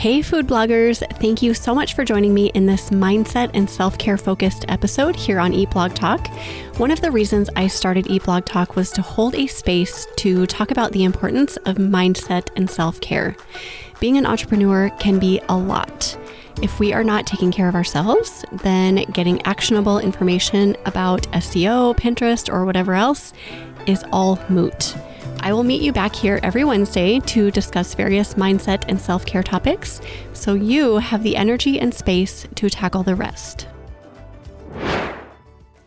Hey food bloggers, thank you so much for joining me in this mindset and self-care focused episode here on Eat Blog Talk. One of the reasons I started Eat Blog Talk was to hold a space to talk about the importance of mindset and self-care. Being an entrepreneur can be a lot. If we are not taking care of ourselves, then getting actionable information about SEO, Pinterest, or whatever else is all moot. I will meet you back here every Wednesday to discuss various mindset and self-care topics, so you have the energy and space to tackle the rest.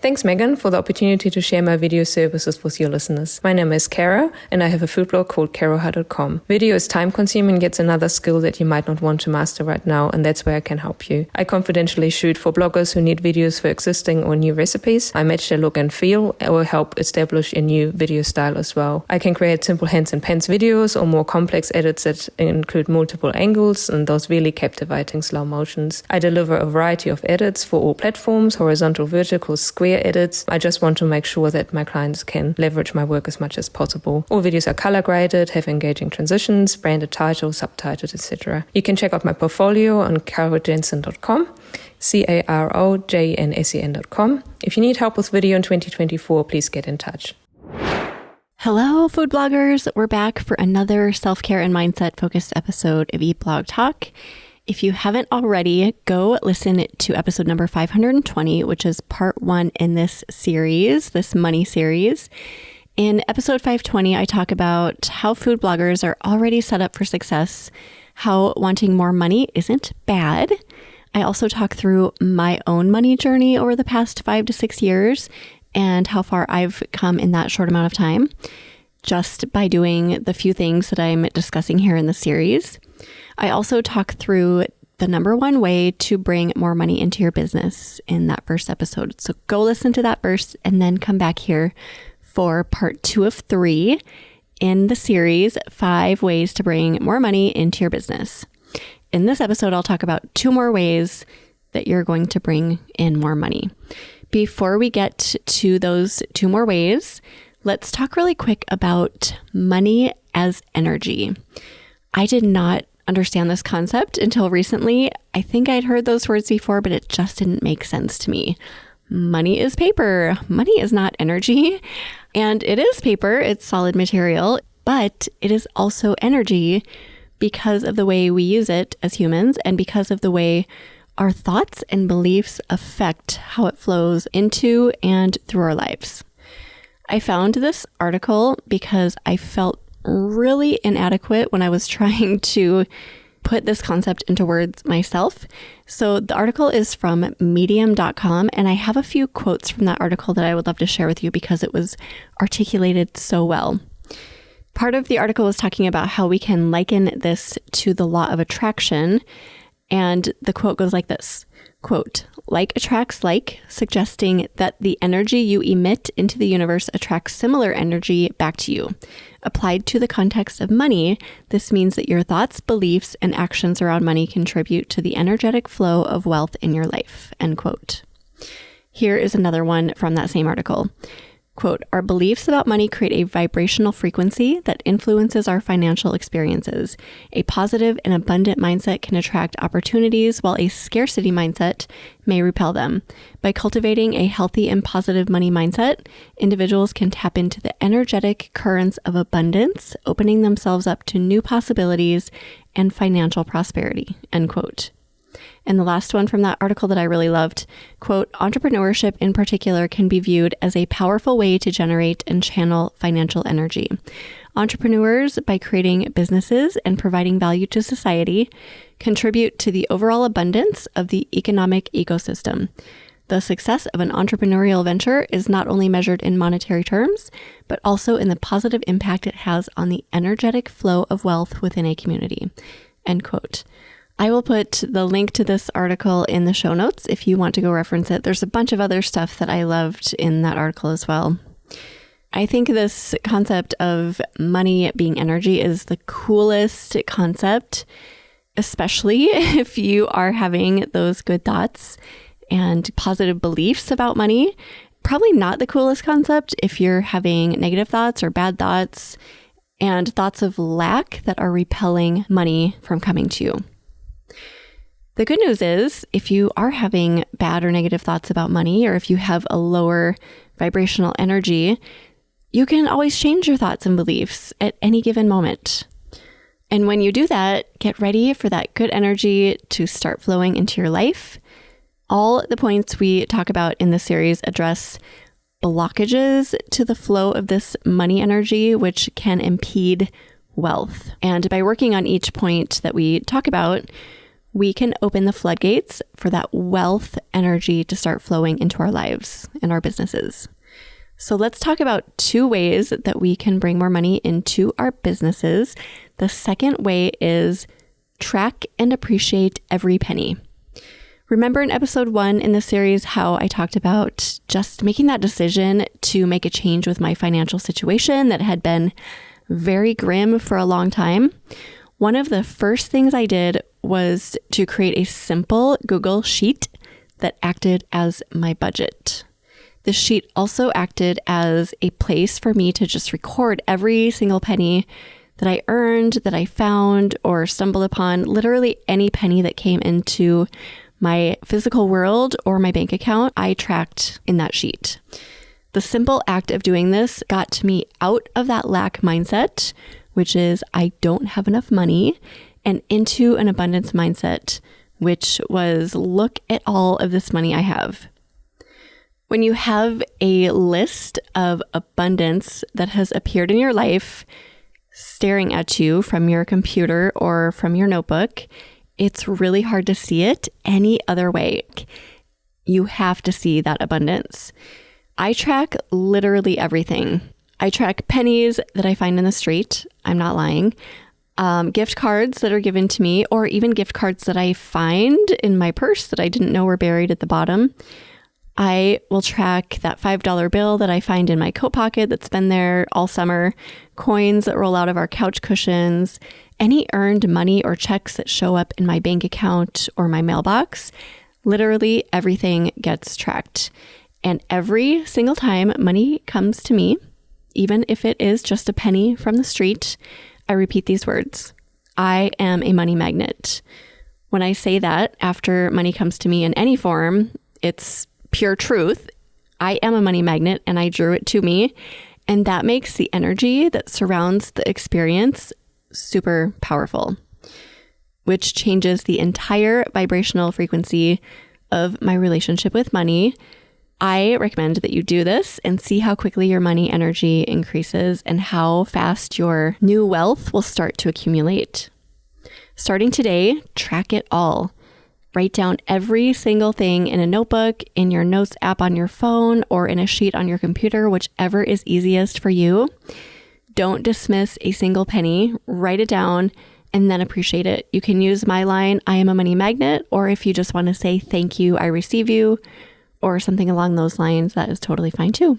Thanks, Megan, for the opportunity to share my video services with your listeners. My name is Kara, and I have a food blog called karoha.com. Video is time-consuming, yet another skill that you might not want to master right now, and that's where I can help you. I confidentially shoot for bloggers who need videos for existing or new recipes. I match their look and feel, or help establish a new video style as well. I can create simple hands and pants videos or more complex edits that include multiple angles and those really captivating slow motions. I deliver a variety of edits for all platforms, horizontal, vertical, square edits. I just want to make sure that my clients can leverage my work as much as possible. All videos are color graded, have engaging transitions, branded titles, subtitles, etc. You can check out my portfolio on carojensen.com, carojensen.com. If you need help with video in 2024, please get in touch. Hello, food bloggers. We're back for another self-care and mindset focused episode of Eat Blog Talk. If you haven't already, go listen to episode number 520, which is part 1 in this series, this money series. In episode 520, I talk about how food bloggers are already set up for success, how wanting more money isn't bad. I also talk through my own money journey over the past 5 to 6 years and how far I've come in that short amount of time, just by doing the few things that I'm discussing here in the series. I also talk through the number one way to bring more money into your business in that first episode. So go listen to that first and then come back here for part 2 of 3 in the series, 5 ways to bring more money into your business. In this episode, I'll talk about 2 more ways that you're going to bring in more money. Before we get to those 2 more ways, let's talk really quick about money as energy. I did not understand this concept until recently. I think I'd heard those words before, but it just didn't make sense to me. Money is paper. Money is not energy. And it is paper. It's solid material, but it is also energy because of the way we use it as humans and because of the way our thoughts and beliefs affect how it flows into and through our lives. I found this article because I felt really inadequate when I was trying to put this concept into words myself. So the article is from medium.com, and I have a few quotes from that article that I would love to share with you because it was articulated so well. Part of the article was talking about how we can liken this to the law of attraction, and the quote goes like this, quote, "Like attracts like, suggesting that the energy you emit into the universe attracts similar energy back to you. Applied to the context of money, this means that your thoughts, beliefs, and actions around money contribute to the energetic flow of wealth in your life," end quote. Here is another one from that same article. Quote, "Our beliefs about money create a vibrational frequency that influences our financial experiences. A positive and abundant mindset can attract opportunities, while a scarcity mindset may repel them. By cultivating a healthy and positive money mindset, individuals can tap into the energetic currents of abundance, opening themselves up to new possibilities and financial prosperity," end quote. And the last one from that article that I really loved, quote, "Entrepreneurship in particular can be viewed as a powerful way to generate and channel financial energy. Entrepreneurs, by creating businesses and providing value to society, contribute to the overall abundance of the economic ecosystem. The success of an entrepreneurial venture is not only measured in monetary terms, but also in the positive impact it has on the energetic flow of wealth within a community," end quote. I will put the link to this article in the show notes if you want to go reference it. There's a bunch of other stuff that I loved in that article as well. I think this concept of money being energy is the coolest concept, especially if you are having those good thoughts and positive beliefs about money. Probably not the coolest concept if you're having negative thoughts or bad thoughts and thoughts of lack that are repelling money from coming to you. The good news is, if you are having bad or negative thoughts about money, or if you have a lower vibrational energy, you can always change your thoughts and beliefs at any given moment. And when you do that, get ready for that good energy to start flowing into your life. All the points we talk about in this series address blockages to the flow of this money energy, which can impede wealth. And by working on each point that we talk about, we can open the floodgates for that wealth energy to start flowing into our lives and our businesses. So let's talk about 2 ways that we can bring more money into our businesses. The second way is track and appreciate every penny. Remember in episode 1 in the series how I talked about just making that decision to make a change with my financial situation that had been very grim for a long time? One of the first things I did was to create a simple Google Sheet that acted as my budget. The sheet also acted as a place for me to just record every single penny that I earned, that I found, or stumbled upon, literally any penny that came into my physical world or my bank account, I tracked in that sheet. The simple act of doing this got me out of that lack mindset, which is I don't have enough money, and into an abundance mindset, which was look at all of this money I have. When you have a list of abundance that has appeared in your life, staring at you from your computer or from your notebook, it's really hard to see it any other way. You have to see that abundance. I track literally everything. I track pennies that I find in the street. I'm not lying. Gift cards that are given to me, or even gift cards that I find in my purse that I didn't know were buried at the bottom. I will track that $5 bill that I find in my coat pocket that's been there all summer, coins that roll out of our couch cushions, any earned money or checks that show up in my bank account or my mailbox. Literally everything gets tracked. And every single time money comes to me, even if it is just a penny from the street, I repeat these words. I am a money magnet. When I say that after money comes to me in any form, it's pure truth. I am a money magnet and I drew it to me. And that makes the energy that surrounds the experience super powerful, which changes the entire vibrational frequency of my relationship with money. I recommend that you do this and see how quickly your money energy increases and how fast your new wealth will start to accumulate. Starting today, track it all. Write down every single thing in a notebook, in your notes app on your phone, or in a sheet on your computer, whichever is easiest for you. Don't dismiss a single penny. Write it down and then appreciate it. You can use my line, I am a money magnet, or if you just want to say thank you, I receive you, or something along those lines, that is totally fine too.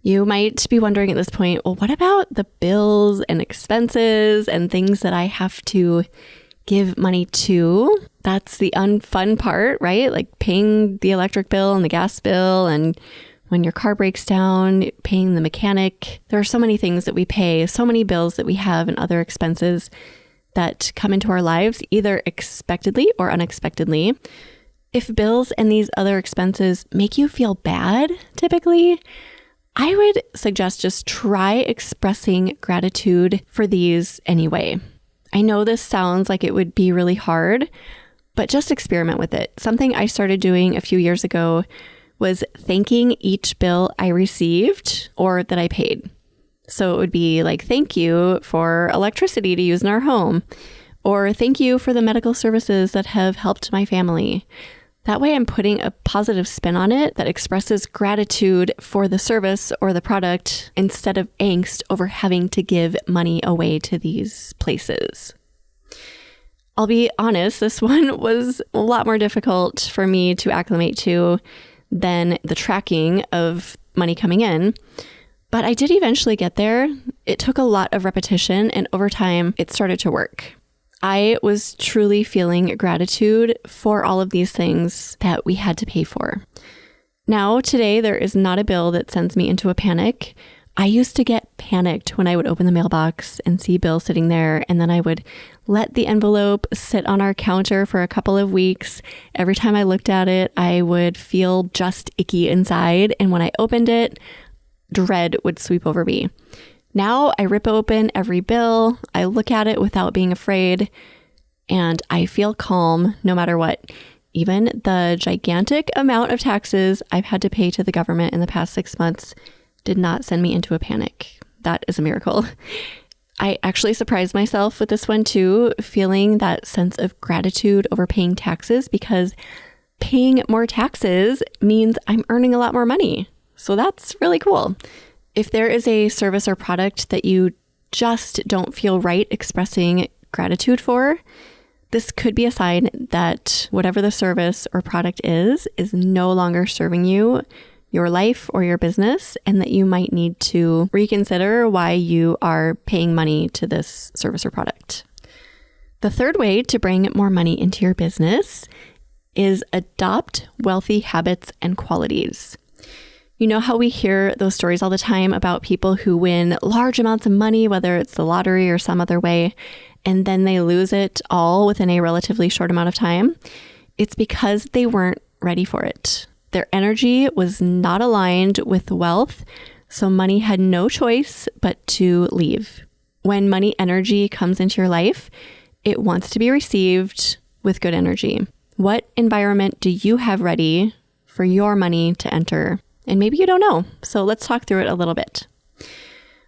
You might be wondering at this point, well, what about the bills and expenses and things that I have to give money to? That's the unfun part, right? Like paying the electric bill and the gas bill, and when your car breaks down, paying the mechanic. There are so many things that we pay, so many bills that we have and other expenses that come into our lives, either expectedly or unexpectedly. If bills and these other expenses make you feel bad, typically, I would suggest just try expressing gratitude for these anyway. I know this sounds like it would be really hard, but just experiment with it. Something I started doing a few years ago was thanking each bill I received or that I paid. So it would be like, thank you for electricity to use in our home, or thank you for the medical services that have helped my family. That way I'm putting a positive spin on it that expresses gratitude for the service or the product instead of angst over having to give money away to these places. I'll be honest, this one was a lot more difficult for me to acclimate to than the tracking of money coming in. But I did eventually get there. It took a lot of repetition, and over time, it started to work. I was truly feeling gratitude for all of these things that we had to pay for. Now, today, there is not a bill that sends me into a panic. I used to get panicked when I would open the mailbox and see bills sitting there, and then I would let the envelope sit on our counter for a couple of weeks. Every time I looked at it, I would feel just icky inside, and when I opened it, dread would sweep over me. Now I rip open every bill, I look at it without being afraid, and I feel calm no matter what. Even the gigantic amount of taxes I've had to pay to the government in the past 6 months did not send me into a panic. That is a miracle. I actually surprised myself with this one too, feeling that sense of gratitude over paying taxes, because paying more taxes means I'm earning a lot more money. So that's really cool. If there is a service or product that you just don't feel right expressing gratitude for, this could be a sign that whatever the service or product is no longer serving you, your life, or your business, and that you might need to reconsider why you are paying money to this service or product. The third way to bring more money into your business is adopt wealthy habits and qualities. You know how we hear those stories all the time about people who win large amounts of money, whether it's the lottery or some other way, and then they lose it all within a relatively short amount of time? It's because they weren't ready for it. Their energy was not aligned with wealth, so money had no choice but to leave. When money energy comes into your life, it wants to be received with good energy. What environment do you have ready for your money to enter? And maybe you don't know, so let's talk through it a little bit.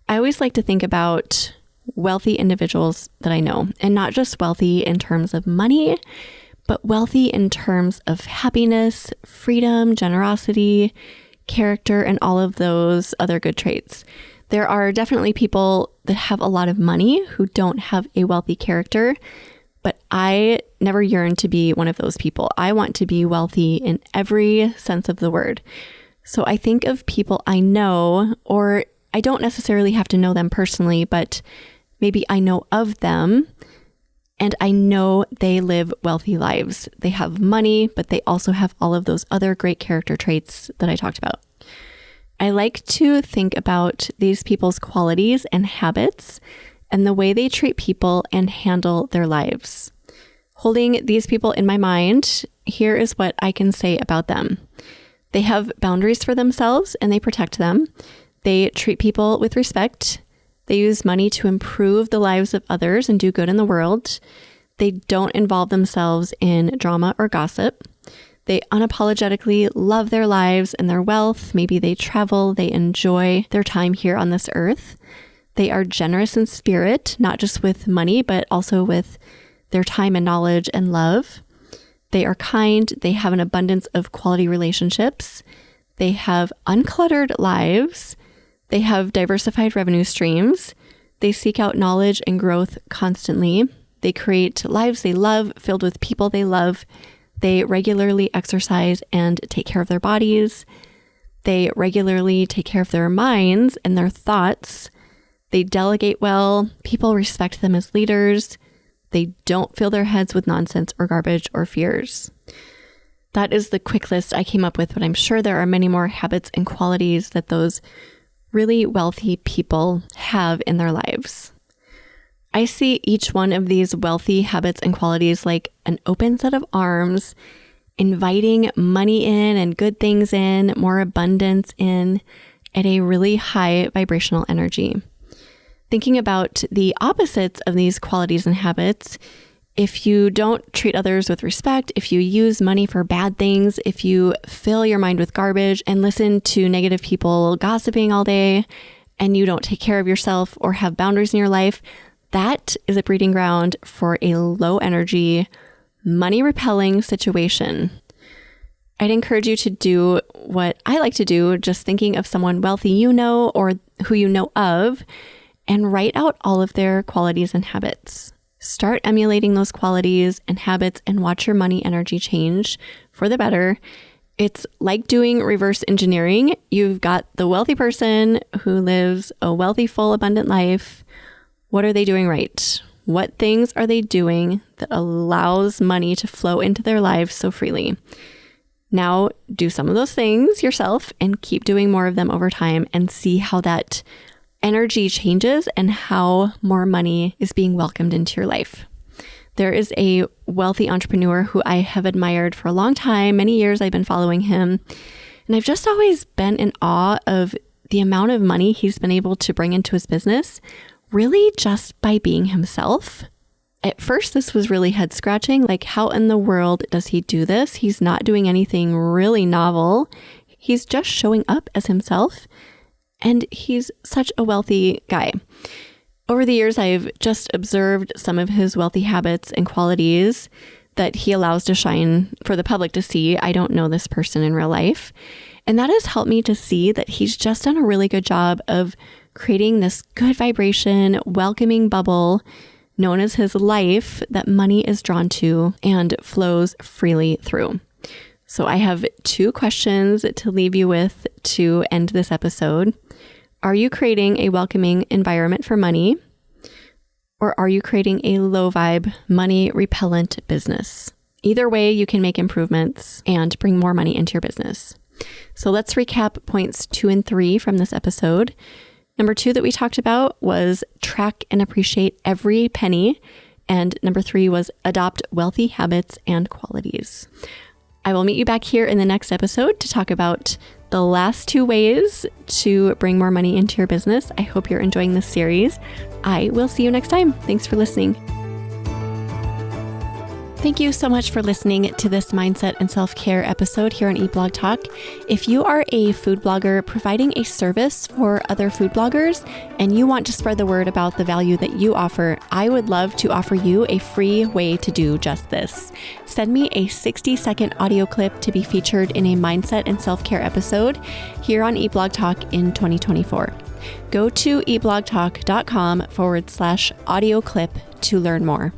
I always like to think about wealthy individuals that I know, and not just wealthy in terms of money, but wealthy in terms of happiness, freedom, generosity, character, and all of those other good traits. There are definitely people that have a lot of money who don't have a wealthy character, but I never yearn to be one of those people. I want to be wealthy in every sense of the word. So I think of people I know, or I don't necessarily have to know them personally, but maybe I know of them, and I know they live wealthy lives. They have money, but they also have all of those other great character traits that I talked about. I like to think about these people's qualities and habits and the way they treat people and handle their lives. Holding these people in my mind, here is what I can say about them. They have boundaries for themselves and they protect them. They treat people with respect. They use money to improve the lives of others and do good in the world. They don't involve themselves in drama or gossip. They unapologetically love their lives and their wealth. Maybe they travel. They enjoy their time here on this earth. They are generous in spirit, not just with money, but also with their time and knowledge and love. They are kind. They have an abundance of quality relationships. They have uncluttered lives. They have diversified revenue streams. They seek out knowledge and growth constantly. They create lives they love, filled with people they love. They regularly exercise and take care of their bodies. They regularly take care of their minds and their thoughts. They delegate well. People respect them as leaders. They don't fill their heads with nonsense or garbage or fears. That is the quick list I came up with, but I'm sure there are many more habits and qualities that those really wealthy people have in their lives. I see each one of these wealthy habits and qualities like an open set of arms, inviting money in and good things in, more abundance in, at a really high vibrational energy. Thinking about the opposites of these qualities and habits, if you don't treat others with respect, if you use money for bad things, if you fill your mind with garbage and listen to negative people gossiping all day, and you don't take care of yourself or have boundaries in your life, that is a breeding ground for a low energy, money repelling situation. I'd encourage you to do what I like to do, just thinking of someone wealthy you know or who you know of, and write out all of their qualities and habits. Start emulating those qualities and habits and watch your money energy change for the better. It's like doing reverse engineering. You've got the wealthy person who lives a wealthy, full, abundant life. What are they doing right? What things are they doing that allows money to flow into their lives so freely? Now do some of those things yourself and keep doing more of them over time and see how that energy changes and how more money is being welcomed into your life. There is a wealthy entrepreneur who I have admired for a long time. Many years I've been following him. And I've just always been in awe of the amount of money he's been able to bring into his business, really just by being himself. At first, this was really head scratching. Like, how in the world does he do this? He's not doing anything really novel. He's just showing up as himself. And he's such a wealthy guy. Over the years, I've just observed some of his wealthy habits and qualities that he allows to shine for the public to see. I don't know this person in real life. And that has helped me to see that he's just done a really good job of creating this good vibration, welcoming bubble known as his life that money is drawn to and flows freely through. So I have 2 questions to leave you with to end this episode. Are you creating a welcoming environment for money? Or are you creating a low vibe, money repellent business? Either way, you can make improvements and bring more money into your business. So let's recap points 2 and 3 from this episode. Number 2 that we talked about was track and appreciate every penny. And number 3 was adopt wealthy habits and qualities. I will meet you back here in the next episode to talk about the last 2 ways to bring more money into your business. I hope you're enjoying this series. I will see you next time. Thanks for listening. Thank you so much for listening to this mindset and self-care episode here on Eat Blog Talk. If you are a food blogger providing a service for other food bloggers and you want to spread the word about the value that you offer, I would love to offer you a free way to do just this. Send me a 60-second audio clip to be featured in a mindset and self-care episode here on Eat Blog Talk in 2024. Go to eatblogtalk.com/audio clip to learn more.